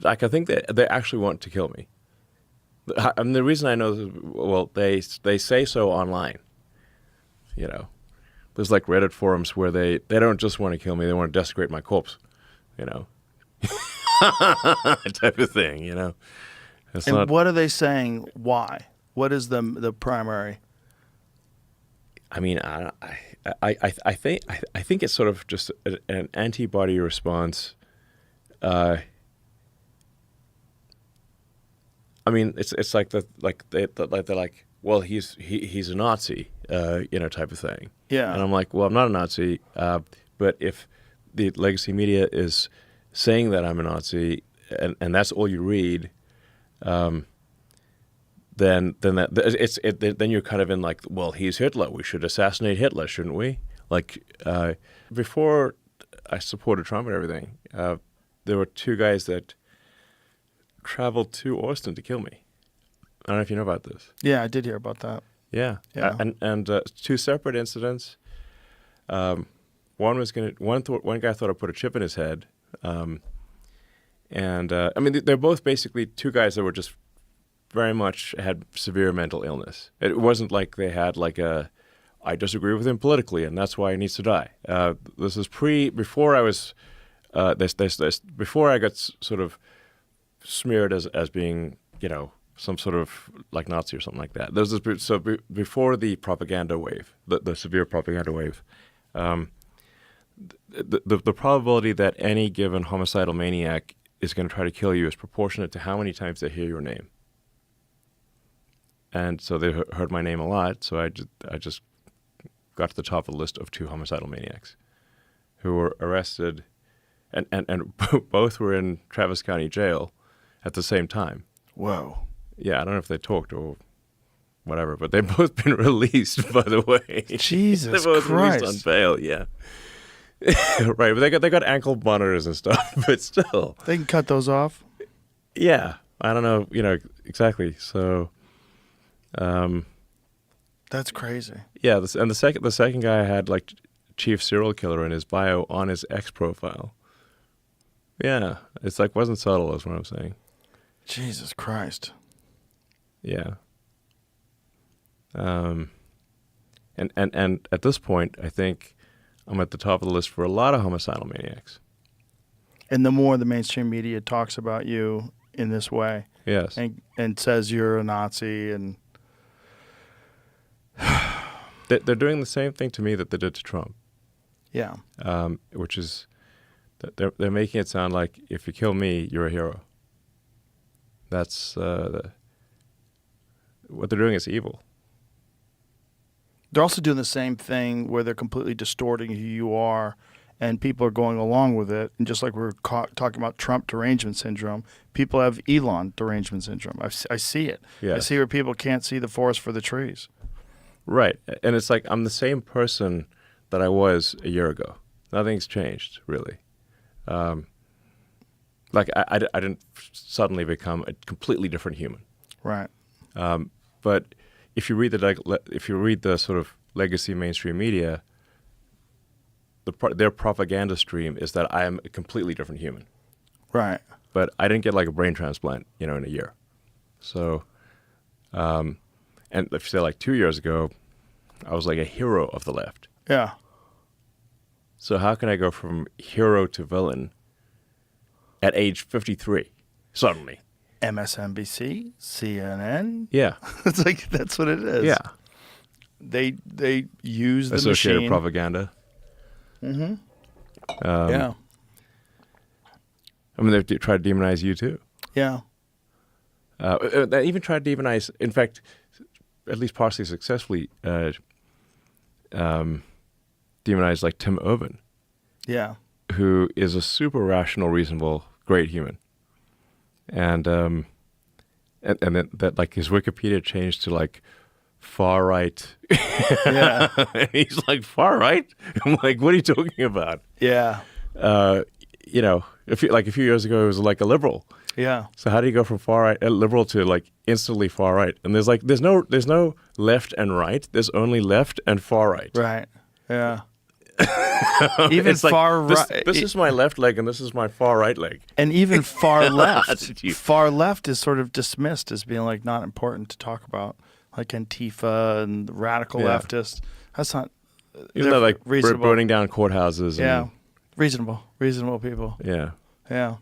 like I think they actually want to kill me. I mean, the reason I know this, well, they say so online. You know, there's like Reddit forums where they don't just want to kill me; they want to desecrate my corpse. You know, type of thing. You know, it's And not. what are they saying? Why? What is the primary? I mean, I think it's sort of just an antibody response. I mean, it's like they're like, well, he's a Nazi, type of thing. Yeah. And I'm like, well, I'm not a Nazi, but if the legacy media is saying that I'm a Nazi, and that's all you read, then then you're kind of in like, well, he's Hitler. We should assassinate Hitler, shouldn't we? Like before I supported Trump and everything, there were two guys that traveled to Austin to kill me. I don't know if you know about this. Yeah, I did hear about that. Yeah, Yeah. and two separate incidents. One guy thought I put a chip in his head, and I mean they're both basically two guys that were just very much had severe mental illness. It wasn't like they had like I disagree with him politically and that's why he needs to die. This is before I was before I got sort of smeared as being, some sort of like Nazi or something like that. Before the propaganda wave, the severe propaganda wave, the probability that any given homicidal maniac is going to try to kill you is proportionate to how many times they hear your name. And so they heard my name a lot, so I just got to the top of the list of two homicidal maniacs who were arrested, and both were in Travis County Jail at the same time. Whoa. Yeah, I don't know if they talked or whatever, but they've both been released, by the way. Jesus They're both Christ. released on bail, yeah. Right, but they got ankle monitors and stuff, but still. They can cut those off. Yeah, I don't know, exactly. So, That's crazy. yeah, and the second guy had like chief serial killer in his bio on his X profile. Yeah, it's like wasn't subtle, is what I'm saying. Jesus Christ. Yeah. And at this point, I think I'm at the top of the list for a lot of homicidal maniacs. And the more the mainstream media talks about you in this way, Yes. and says you're a Nazi, and They're doing the same thing to me that they did to Trump, yeah, which is that they're making it sound like if you kill me, you're a hero. That's what they're doing is evil. they're also doing the same thing where they're completely distorting who you are, and people are going along with it. And just like we were talking about Trump derangement syndrome, people have Elon derangement syndrome. I see it. Yeah. I see where people can't see the forest for the trees. Right. And it's like I'm the same person that I was a year ago. Nothing's changed, really. Like I didn't suddenly become a completely different human. Right. But if you read the sort of legacy mainstream media, their propaganda stream is that I am a completely different human. Right. But I didn't get like a brain transplant, in a year. So, and if you say like 2 years ago, I was like a hero of the left. Yeah. So how can I go from hero to villain at age 53 suddenly? MSNBC, CNN. Yeah. It's like that's what it is. Yeah. They use the Associated machine. propaganda. Mm-hmm. Um, Yeah. I mean, they've tried to demonize you too. Yeah. They even tried to demonize, in fact, at least partially successfully, demonize like Tim Urban, Yeah. who is a super rational, reasonable, great human. And then that like his Wikipedia changed to like far right. Yeah. And he's like, far right? I'm like, what are you talking about? Yeah. A few years ago, he was like a liberal. Yeah. So how do you go from far right, liberal to like instantly far right? And there's no left and right. There's only left and far right. Right. Yeah. Even It's like, far this, right. this is my left leg and this is my far right leg. And even far left. Did you- Far left is sort of dismissed as being like not important to talk about, like Antifa and radical Yeah. leftists. That's not. Even though like reasonable. burning down courthouses. Yeah, And, reasonable people. yeah. Yeah.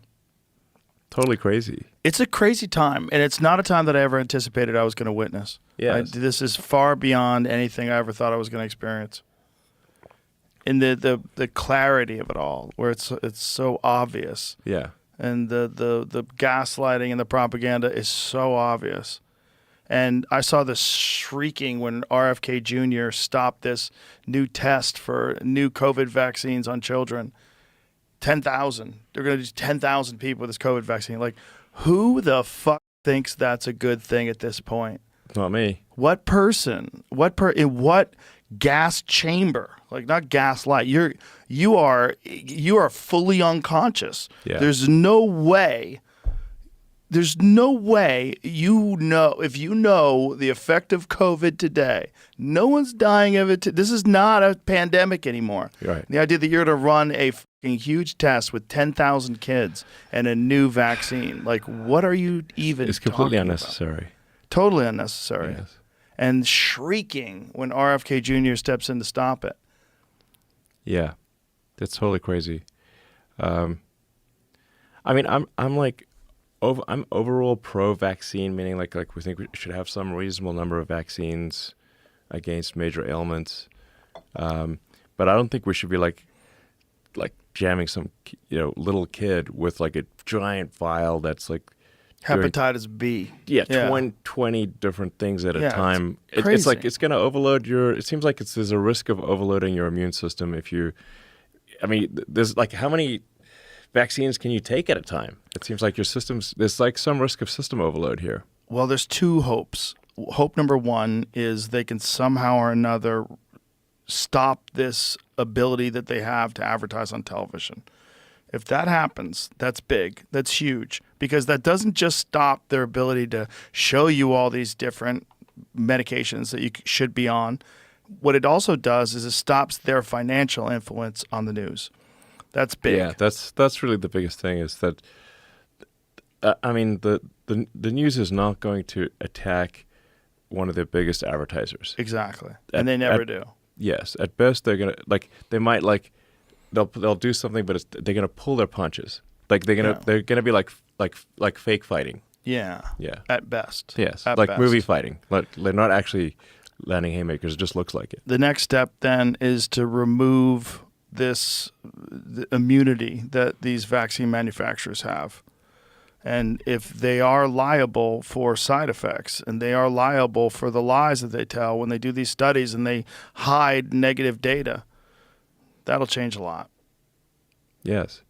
Totally crazy. It's a crazy time, and it's not a time that I ever anticipated I was going to witness. Yes. This is far beyond anything I ever thought I was going to experience. And the clarity of it all, where it's so obvious, Yeah. and the gaslighting and the propaganda is so obvious. And I saw the shrieking when RFK Jr. stopped this new test for new COVID vaccines on children. 10,000. They're going to do 10,000 people with this COVID vaccine. Like, who the fuck thinks that's a good thing at this point? Not me. What person? In what gas chamber? Like, not gaslight. You are fully unconscious. Yeah. There's no way. There's no way if you know the effect of COVID today, no one's dying of it. This is not a pandemic anymore. Right. The idea that you're going to run a fucking huge test with 10,000 kids and a new vaccine, like, what are you even It's completely talking about? unnecessary. Totally unnecessary. Yes. And shrieking when RFK Jr. steps in to stop it. Yeah. That's totally crazy. I mean, I'm like, I'm overall pro-vaccine, meaning like we think we should have some reasonable number of vaccines against major ailments. But I don't think we should be like jamming some little kid with like a giant vial that's like doing, Hepatitis B. 20 different things at a Yeah, time. it's It's crazy. like it's going to overload it seems like there's a risk of overloading your immune system if you, I mean, there's like how many vaccines can you take at a time? It seems like there's like some risk of system overload here. Well, there's two hopes. Hope number one is they can somehow or another stop this ability that they have to advertise on television. If that happens, that's big. That's huge, because that doesn't just stop their ability to show you all these different medications that you should be on. What it also does is it stops their financial influence on the news. That's big. Yeah, that's really the biggest thing is that, I mean, the news is not going to attack one of their biggest advertisers. Exactly. And they never do. Yes, at best they're gonna they'll do something, but they're gonna pull their punches. Like they're gonna be like fake fighting. Yeah. Yeah. At best. Yes, At like best. movie fighting. Like they're not actually landing haymakers. It just looks like it. The next step then is to remove the immunity that these vaccine manufacturers have. And if they are liable for side effects and they are liable for the lies that they tell when they do these studies and they hide negative data, that'll change a lot. Yes.